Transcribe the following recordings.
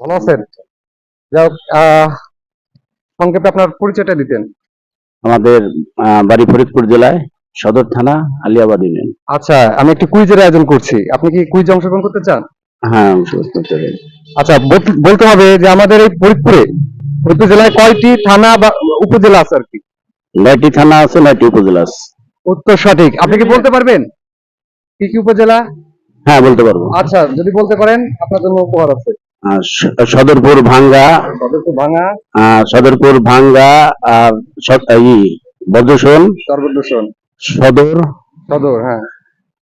ভালো আছেন? যাই হোক, সংক্ষেপে আপনার পরিচয়টা দিতেন। আমাদের বাড়ি ফরিদপুর জেলায়, সদর থানা, আলিয়াবাদ ইউনিয়ন। আচ্ছা, আমি একটি কুইজের আয়োজন করছি, আপনি কি কুইজে অংশগ্রহণ করতে চান? হ্যাঁ, আচ্ছা, বলতে হবে যে আমাদের এই ফরিদপুর জেলায় কয়টি থানা বা উপজেলা আছে আর কি। 9টি থানা আছে, 9টি উপজেলা আছে। উত্তর সঠিক। আপনি কি বলতে পারবেন কি কি উপজেলা? হ্যাঁ, বলতে পারবো। আচ্ছা, যদি বলতে পারেন আপনার জন্য উপহার আছে। সদরপুর, ভাঙ্গা, সদরপুর ভাঙা, সদরপুর, ভাঙ্গা, আর বজ্রসন, সর্বদূষণ, সদর, সদর, হ্যাঁ,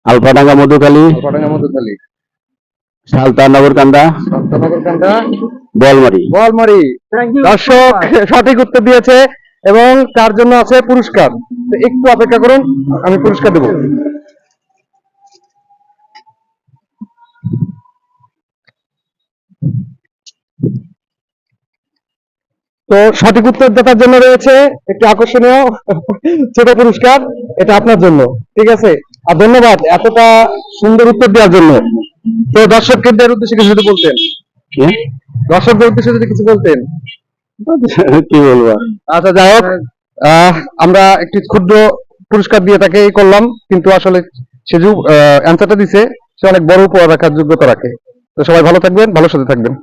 আলফাডাঙ্গা, মধুখালী, আলফাডাঙ্গা, মধুখালী, সালতা, নগরকান্দা, নগরকান্দা, বোয়ালমারী। বোয়ালমারী। দর্শক সঠিক উত্তর দিয়েছে এবং তার জন্য আছে পুরস্কার। তো একটু অপেক্ষা করুন, আমি পুরস্কার দেব। তো সঠিক উত্তরদাতার জন্য রয়েছে একটি আকর্ষণীয় ছোট পুরস্কার, এটা আপনার জন্য। ঠিক আছে, আর ধন্যবাদ এতটা সুন্দর উত্তর দেওয়ার জন্য। তো দর্শকদের উদ্দেশ্যে কিছু যদি বলতেন, দর্শকদের উদ্দেশ্যে যদি কিছু বলতেন। কি বলবো? আচ্ছা, যাই হোক, আমরা একটি ক্ষুদ্র পুরস্কার দিয়ে তাকে করলাম, কিন্তু আসলে সে যে অ্যান্সারটা দিছে, সে অনেক বড় উপহার রাখার যোগ্যতা রাখে। তো সবাই ভালো থাকবেন, ভালো সাথে থাকবেন।